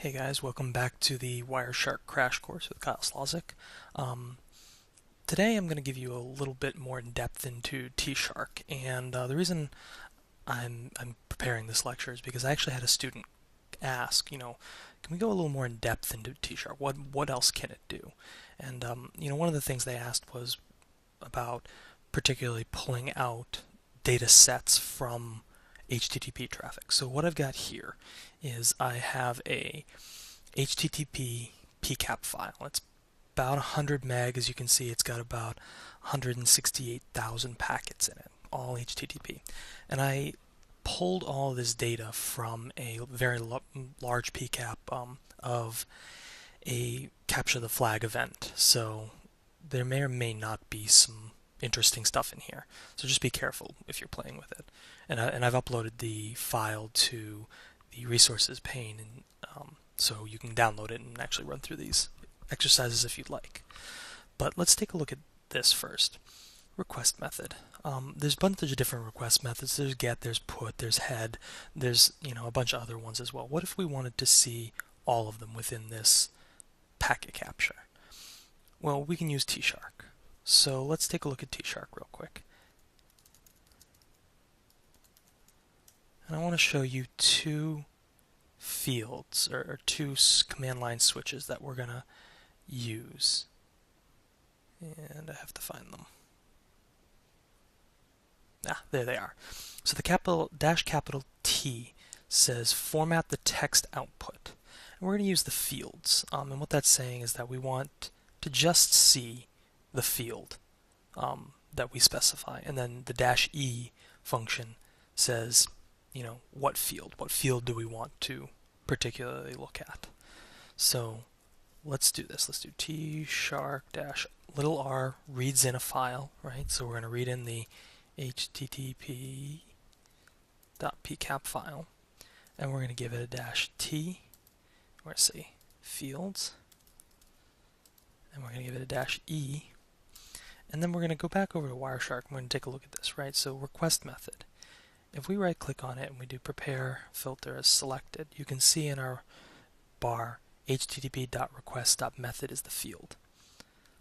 Hey guys, welcome back to the Wireshark crash course with Kyle Slawzik. Today I'm going to give you a little bit more in depth into tshark, and the reason I'm preparing this lecture is because I actually had a student ask, can we go a little more in depth into tshark? What else can it do? And one of the things they asked was about particularly pulling out data sets from HTTP traffic. So what I've got here is I have a HTTP PCAP file. It's about 100 meg. As you can see, it's got about 168,000 packets in it, all HTTP. And I pulled all this data from a very large PCAP of a capture the flag event. So there may or may not be some interesting stuff in here. So just be careful if you're playing with it. And I've uploaded the file to the resources pane, and so you can download it and actually run through these exercises if you'd like. But let's take a look at this first. Request method. There's a bunch of different request methods. There's get, there's put, there's head, there's a bunch of other ones as well. What if we wanted to see all of them within this packet capture? Well, we can use tshark. So let's take a look at tshark real quick. And I want to show you two fields, or two command line switches that we're going to use. And I have to find them. There they are. So the capital T says format the text output. And we're going to use the fields. And what that's saying is that we want to just see the field that we specify. And then the -e function says, what field do we want to particularly look at. So let's do this. Let's do tshark-r reads in a file, right? So we're going to read in the http.pcap file, and we're going to give it a -t. We're going to say fields, and we're going to give it a -e, and then we're going to go back over to Wireshark. We're going to take a look at this, right? So request method. If we right click on it and we do prepare filter as selected, you can see in our bar http.request.method is the field.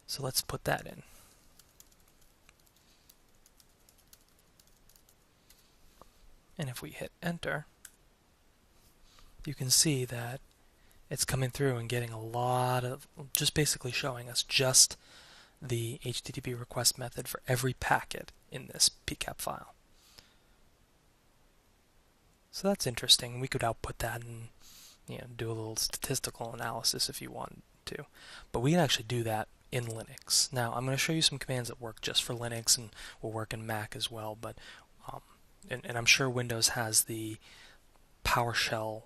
So let's put that in. And if we hit enter, you can see that it's coming through and getting a lot of, just basically showing us just the HTTP request method for every packet in this PCAP file. So that's interesting. We could output that and do a little statistical analysis if you wanted to. But we can actually do that in Linux. Now I'm going to show you some commands that work just for Linux and will work in Mac as well. But and I'm sure Windows has the PowerShell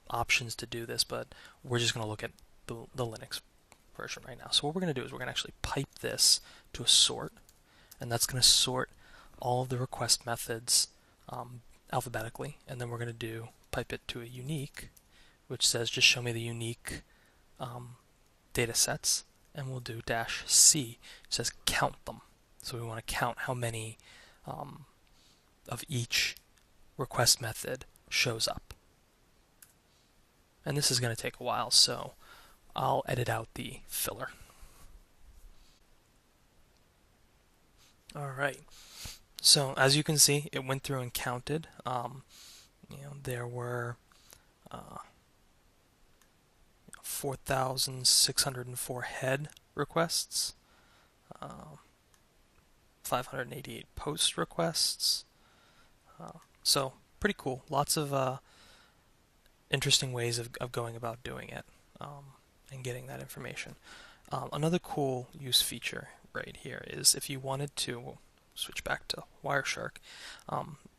options to do this, but we're just going to look at the Linux version right now. So what we're going to do is we're going to actually pipe this to a sort, and that's going to sort all of the request methods alphabetically, and then we're going to pipe it to a unique, which says just show me the unique data sets, and we'll do -c. It says count them. So we want to count how many of each request method shows up. And this is going to take a while, so I'll edit out the filler. Alright, so as you can see, it went through and counted. There were 4,604 head requests, 588 post requests. So pretty cool. Lots of interesting ways of going about doing it and getting that information. Another cool use feature right here is if you wanted to switch back to Wireshark,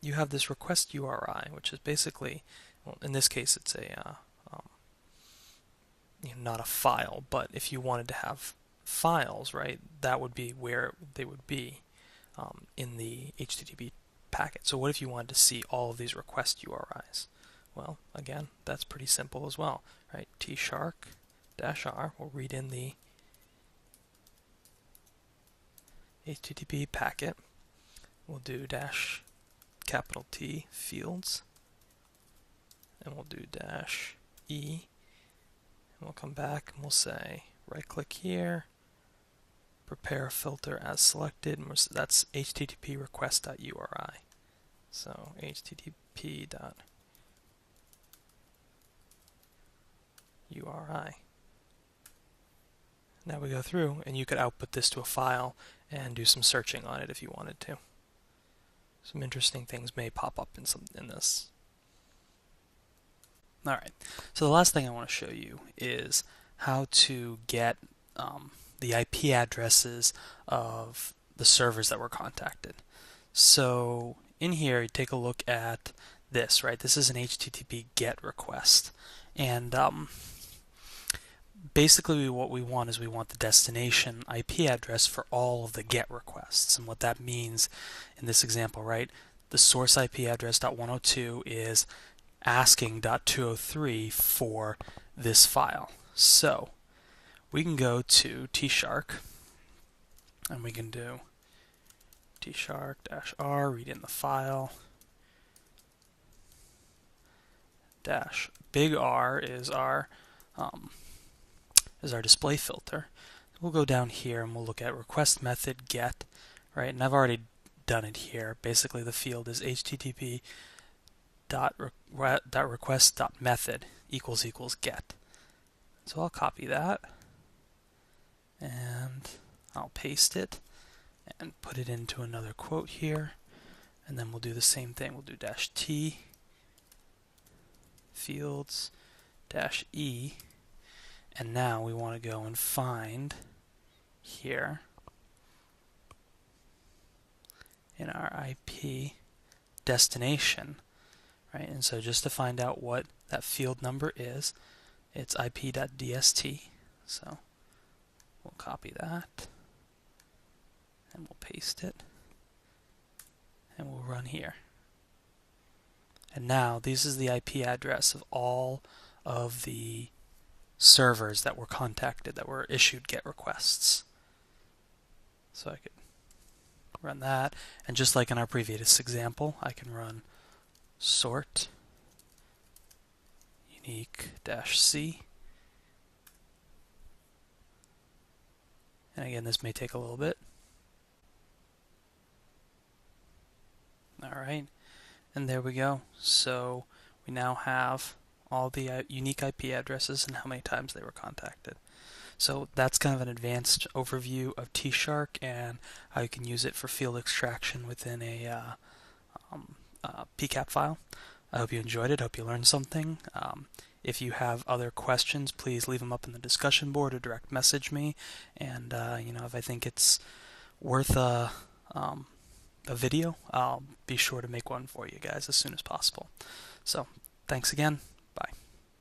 you have this request URI, which is basically, well, in this case it's a not a file, but if you wanted to have files, right, that would be where they would be in the HTTP packet. So what if you wanted to see all of these request URIs? Well, again, that's pretty simple as well, right? tshark-r will read in the HTTP packet. We'll do -T fields, and we'll do -e we'll come back and we'll say right click here, prepare a filter as selected, and that's http request.uri. So http.uri. Now we go through, and you could output this to a file and do some searching on it if you wanted to. Some interesting things may pop up in this. Alright, so the last thing I want to show you is how to get the IP addresses of the servers that were contacted. So in here, you take a look at this, right? This is an HTTP GET request. And basically what we want is we want the destination IP address for all of the GET requests. And what that means in this example, right? The source IP address .102 is asking.203 for this file. So we can go to tshark and we can do tshark-r, read in the file, dash big R is our display filter. We'll go down here and we'll look at request method get, right? And I've already done it here. Basically the field is http .request.method equals get. So I'll copy that and I'll paste it and put it into another quote here, and then we'll do the same thing. We'll do dash T fields dash E, and now we want to go and find here in our IP destination, right? And so just to find out what that field number is, it's ip.dst. So we'll copy that and we'll paste it and we'll run here. And now this is the IP address of all of the servers that were contacted, that were issued GET requests. So I could run that, and just like in our previous example, I can run sort unique-c. And again, this may take a little bit. Alright, and there we go. So we now have all the unique IP addresses and how many times they were contacted. So that's kind of an advanced overview of tshark and how you can use it for field extraction within a PCAP file. I hope you enjoyed it. I hope you learned something. If you have other questions, please leave them up in the discussion board or direct message me. And if I think it's worth a video, I'll be sure to make one for you guys as soon as possible. So thanks again.